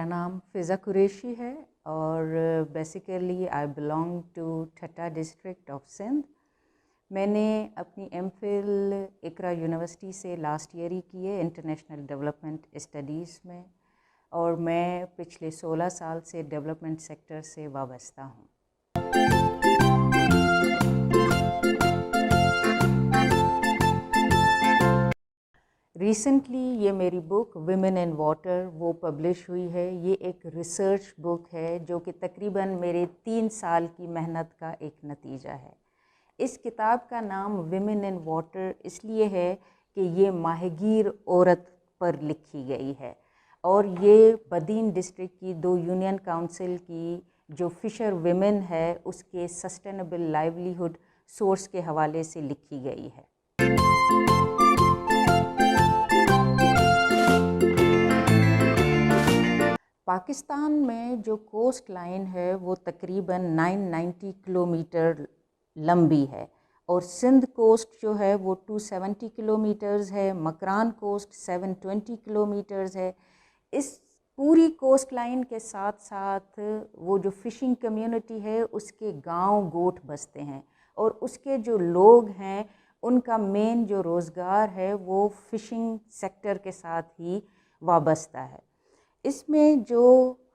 मेरा नाम फ़िज़ा कुरैशी है और basically I belong to Thatta district of Sindh. मैंने अपनी एमफिल इकरा यूनिवर्सिटी से लास्ट ईयर ही की है इंटरनेशनल डेवलपमेंट स्टडीज़ में, और मैं पिछले 16 साल से डेवलपमेंट सेक्टर से वाबस्ता हूँ। रिसेंटली ये मेरी बुक विमेन इन वाटर वो पब्लिश हुई है। ये एक रिसर्च बुक है जो कि तकरीबन मेरे 3 साल की मेहनत का एक नतीजा है। इस किताब का नाम विमेन इन वाटर इसलिए है कि ये माहगीर औरत पर लिखी गई है, और ये बदीन डिस्ट्रिक्ट की 2 यूनियन काउंसिल की जो फ़िशर विमेन है उसके सस्टेनेबल लाइवलीहुड सोर्स के हवाले से लिखी गई है। पाकिस्तान में जो कोस्ट लाइन है वो तकरीबन 990 किलोमीटर लंबी है, और सिंध कोस्ट जो है वो 270 किलोमीटर्स है, मकरान कोस्ट 720 किलोमीटर्स है। इस पूरी कोस्ट लाइन के साथ साथ वो जो फ़िशिंग कम्युनिटी है उसके गांव गोठ बसते हैं, और उसके जो लोग हैं उनका मेन जो रोज़गार है वो फ़िशिंग सेक्टर के साथ ही वाबस्ता है। इसमें जो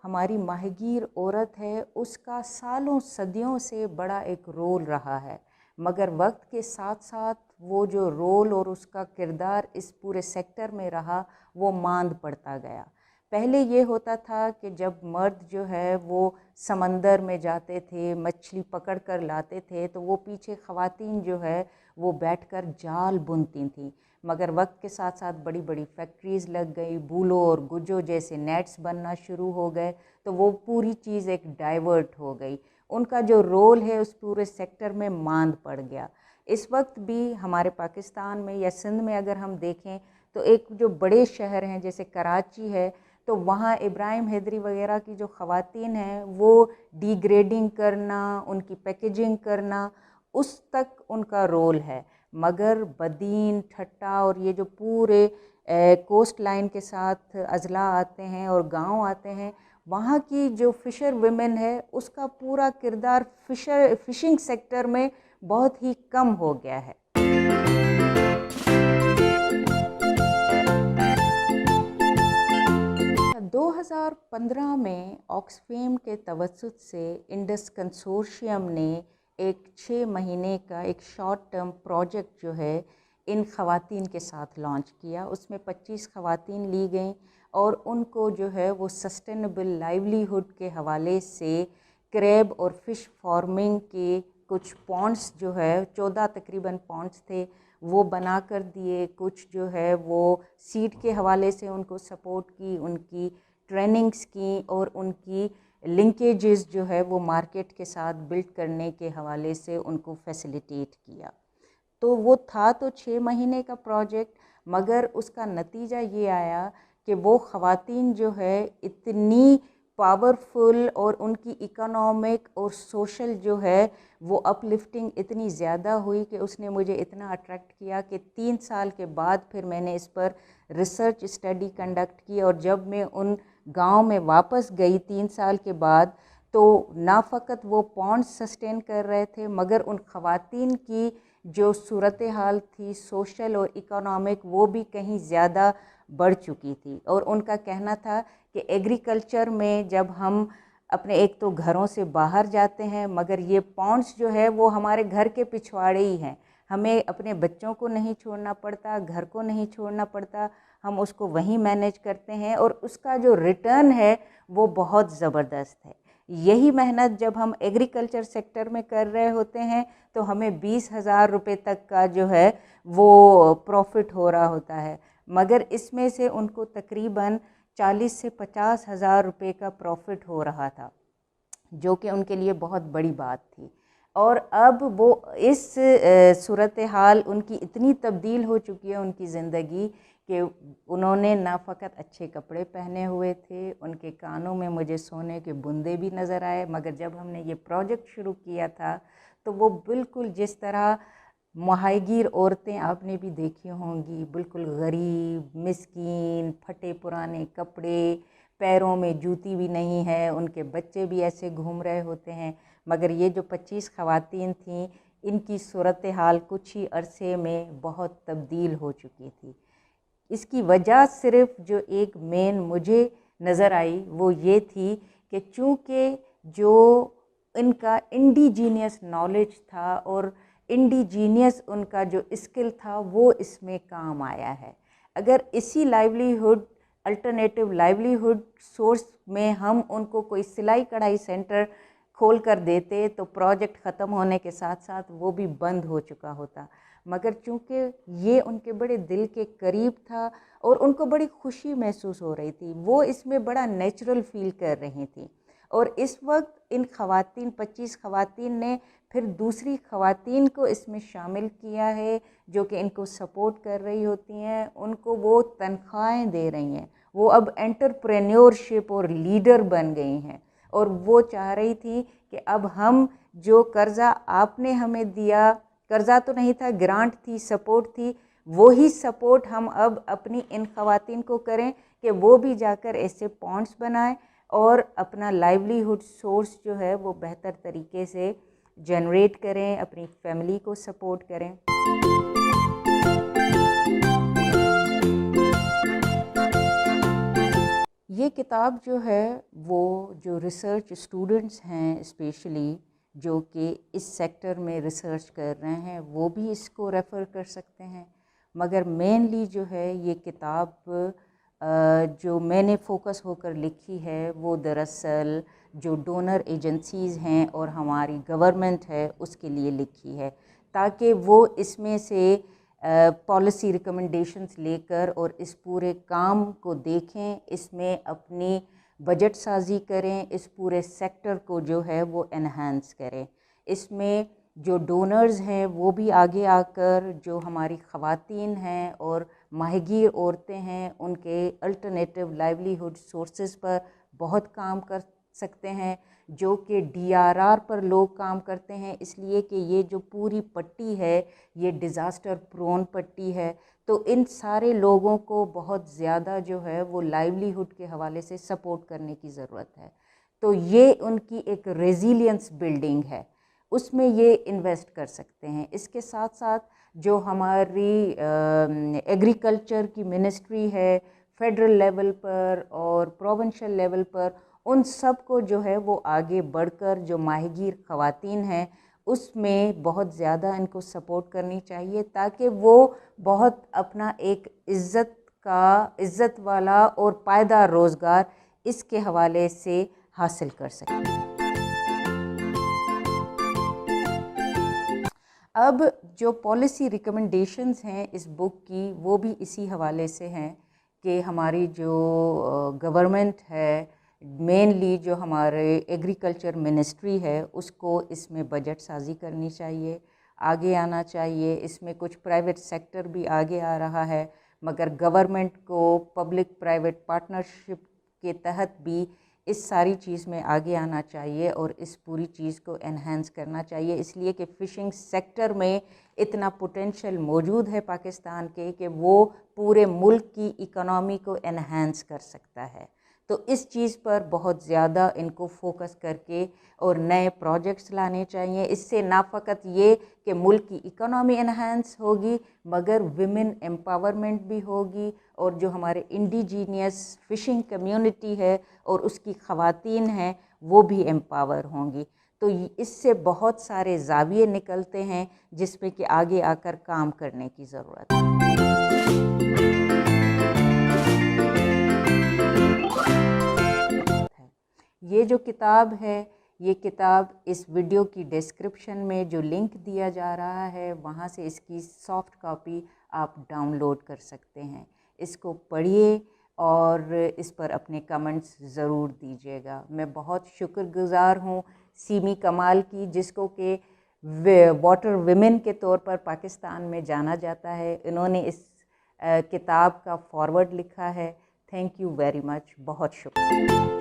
हमारी माहगीर औरत है उसका सालों सदियों से बड़ा एक रोल रहा है, मगर वक्त के साथ साथ वो जो रोल और उसका किरदार इस पूरे सेक्टर में रहा वो मांद पड़ता गया। पहले ये होता था कि जब मर्द जो है वो समंदर में जाते थे, मछली पकड़ कर लाते थे, तो वो पीछे ख़वातीन जो है वो बैठकर जाल बुनती थीं। मगर वक्त के साथ साथ बड़ी बड़ी फैक्ट्रीज़ लग गई, बूलो और गुज्जो जैसे नेट्स बनना शुरू हो गए, तो वो पूरी चीज़ एक डाइवर्ट हो गई। उनका जो रोल है उस पूरे सेक्टर में मांद पड़ गया। इस वक्त भी हमारे पाकिस्तान में या सिंध में अगर हम देखें तो एक जो बड़े शहर हैं जैसे कराची है, तो वहाँ इब्राहिम हैदरी वगैरह की जो ख़वातीन हैं वो डिग्रेडिंग करना, उनकी पैकेजिंग करना, उस तक उनका रोल है। मगर बदीन, ठट्टा और ये जो पूरे कोस्ट लाइन के साथ अजला आते हैं और गांव आते हैं, वहाँ की जो फ़िशर विमेन है उसका पूरा किरदार फ़िशिंग सेक्टर में बहुत ही कम हो गया है। 2015 में ऑक्सफेम के तवस्सुत से इंडस कंसोर्शियम ने एक 6 महीने का एक शॉर्ट टर्म प्रोजेक्ट जो है इन ख़वातीन के साथ लॉन्च किया। उसमें 25 ख़वातीन ली गईं और उनको जो है वो सस्टेनेबल लाइवलीहुड के हवाले से क्रैब और फ़िश फार्मिंग के कुछ पॉन्ड्स जो है 14 तकरीबन पॉन्ड्स थे वो बना कर दिए। कुछ जो है वो सीड के हवाले से उनको सपोर्ट की, उनकी ट्रेनिंग्स की, और उनकी लिंकेजेस जो है वो मार्केट के साथ बिल्ड करने के हवाले से उनको फैसिलिटेट किया। तो वो था तो 6 महीने का प्रोजेक्ट, मगर उसका नतीजा ये आया कि वो ख़वातीन जो है इतनी पावरफुल और उनकी इकोनॉमिक और सोशल जो है वो अपलिफ्टिंग इतनी ज़्यादा हुई कि उसने मुझे इतना अट्रैक्ट किया कि 3 साल के बाद फिर मैंने इस पर रिसर्च स्टडी कंडक्ट की। और जब मैं उन गांव में वापस गई 3 साल के बाद, तो ना फ़कत वो पॉन्ड सस्टेन कर रहे थे, मगर उन ख़वातीन की जो सूरत हाल थी सोशल और इकोनॉमिक वो भी कहीं ज़्यादा बढ़ चुकी थी। और उनका कहना था कि एग्रीकल्चर में जब हम अपने एक तो घरों से बाहर जाते हैं, मगर ये पॉन्ड्स जो है वो हमारे घर के पिछवाड़े ही हैं, हमें अपने बच्चों को नहीं छोड़ना पड़ता, घर को नहीं छोड़ना पड़ता, हम उसको वहीं मैनेज करते हैं और उसका जो रिटर्न है वो बहुत ज़बरदस्त है। यही मेहनत जब हम एग्रीकल्चर सेक्टर में कर रहे होते हैं तो हमें 20,000 रुपये तक का जो है वो प्रॉफिट हो रहा होता है, मगर इसमें से उनको तकरीबन 40 से 50,000 रुपये का प्रॉफिट हो रहा था, जो कि उनके लिए बहुत बड़ी बात थी। और अब वो इस सूरत हाल उनकी इतनी तब्दील हो चुकी है उनकी ज़िंदगी कि उन्होंने ना फ़कत अच्छे कपड़े पहने हुए थे, उनके कानों में मुझे सोने के बुंदे भी नज़र आए। मगर जब हमने ये प्रोजेक्ट शुरू किया था तो वो बिल्कुल जिस तरह माहगीर औरतें आपने भी देखी होंगी, बिल्कुल गरीब, मिस्कीन, फटे पुराने कपड़े, पैरों में जूती भी नहीं है, उनके बच्चे भी ऐसे घूम रहे होते हैं। मगर ये जो 25 ख़वातीन थीं, इनकी सूरत हाल कुछ ही अरसे में बहुत तब्दील हो चुकी थी। इसकी वजह सिर्फ जो एक मेन मुझे नज़र आई वो ये थी कि चूँकि जो इनका इंडिजीनियस नॉलेज था और इंडिजीनियस उनका जो स्किल था वो इसमें काम आया है। अगर इसी लाइवलीहुड अल्टरनेटिव लाइवलीहुड सोर्स में हम उनको कोई सिलाई कढ़ाई सेंटर खोल कर देते तो प्रोजेक्ट ख़त्म होने के साथ साथ वो भी बंद हो चुका होता। मगर चूँकि ये उनके बड़े दिल के करीब था और उनको बड़ी खुशी महसूस हो रही थी, वो इसमें बड़ा नेचुरल फील कर रही थी। और इस वक्त इन ख़वातीन 25 ख़वातीन ने फिर दूसरी ख़वातीन को इसमें शामिल किया है जो कि इनको सपोर्ट कर रही होती हैं, उनको वो तनख्वाहें दे रही हैं। वो अब एंटरप्रेन्योरशिप और लीडर बन गई हैं और वो चाह रही थी कि अब हम जो कर्ज़ा आपने हमें दिया, कर्ज़ा तो नहीं था, ग्रांट थी, सपोर्ट थी, वो ही सपोर्ट हम अब अपनी इन ख़वातीन को करें कि वो भी जाकर ऐसे पॉन्ड्स बनाएं और अपना लाइवलीहुड सोर्स जो है वो बेहतर तरीके से जनरेट करें, अपनी फैमिली को सपोर्ट करें। ये किताब जो है वो जो रिसर्च स्टूडेंट्स हैं स्पेशली जो कि इस सेक्टर में रिसर्च कर रहे हैं वो भी इसको रेफ़र कर सकते हैं। मगर मेनली जो है ये किताब जो मैंने फ़ोकस होकर लिखी है वो दरअसल जो डोनर एजेंसीज़ हैं और हमारी गवर्नमेंट है उसके लिए लिखी है, ताकि वो इसमें से पॉलिसी रिकमेंडेशंस लेकर और इस पूरे काम को देखें, इसमें अपनी बजट साजी करें, इस पूरे सेक्टर को जो है वो एनहांस करें। इसमें जो डोनर्स हैं वो भी आगे आकर जो हमारी ख़वातीन हैं और माहिगीर औरतें हैं उनके अल्टरनेटिव लाइवलीहुड सोर्सेज पर बहुत काम कर सकते हैं, जो कि डीआरआर पर लोग काम करते हैं, इसलिए कि ये जो पूरी पट्टी है ये डिज़ास्टर प्रोन पट्टी है। तो इन सारे लोगों को बहुत ज़्यादा जो है वो लाइवलीहुड के हवाले से सपोर्ट करने की ज़रूरत है। तो ये उनकी एक रेजिलियंस बिल्डिंग है, उसमें ये इन्वेस्ट कर सकते हैं। इसके साथ साथ जो हमारी एग्रीकल्चर की मिनिस्ट्री है फेडरल लेवल पर और प्रोविंशियल लेवल पर, उन सब को जो है वो आगे बढ़कर जो माहिगीर ख़वातीन हैं उसमें बहुत ज़्यादा इनको सपोर्ट करनी चाहिए, ताकि वो बहुत अपना एक इज़्ज़त वाला और पायदार रोज़गार इसके हवाले से हासिल कर सकें। अब जो पॉलिसी रिकमेंडेशंस हैं इस बुक की वो भी इसी हवाले से हैं कि हमारी जो गवर्नमेंट है, मेनली जो हमारे एग्रीकल्चर मिनिस्ट्री है, उसको इसमें बजट साजी करनी चाहिए, आगे आना चाहिए। इसमें कुछ प्राइवेट सेक्टर भी आगे आ रहा है, मगर गवर्नमेंट को पब्लिक प्राइवेट पार्टनरशिप के तहत भी इस सारी चीज़ में आगे आना चाहिए और इस पूरी चीज़ को एनहांस करना चाहिए, इसलिए कि फ़िशिंग सेक्टर में इतना पोटेंशियल मौजूद है पाकिस्तान के कि वो पूरे मुल्क की इकोनॉमी को एनहांस कर सकता है। तो इस चीज़ पर बहुत ज़्यादा इनको फोकस करके और नए प्रोजेक्ट्स लाने चाहिए। इससे ना फ़कत ये कि मुल्क की इकोनॉमी एनहांस होगी मगर विमेन एम्पावरमेंट भी होगी और जो हमारे इंडिजीनियस फ़िशिंग कम्युनिटी है और उसकी ख़वातीन हैं वो भी एम्पावर होंगी। तो इससे बहुत सारे ज़ाविये निकलते हैं जिसमें कि आगे आकर काम करने की ज़रूरत है। ये जो किताब है, ये किताब इस वीडियो की डिस्क्रिप्शन में जो लिंक दिया जा रहा है वहाँ से इसकी सॉफ्ट कॉपी आप डाउनलोड कर सकते हैं। इसको पढ़िए और इस पर अपने कमेंट्स ज़रूर दीजिएगा। मैं बहुत शुक्रगुज़ार हूँ सीमी कमाल की, जिसको कि वाटर विमेन के तौर पर पाकिस्तान में जाना जाता है। इन्होंने इस किताब का फॉरवर्ड लिखा है। थैंक यू वेरी मच, बहुत शुक्रिया।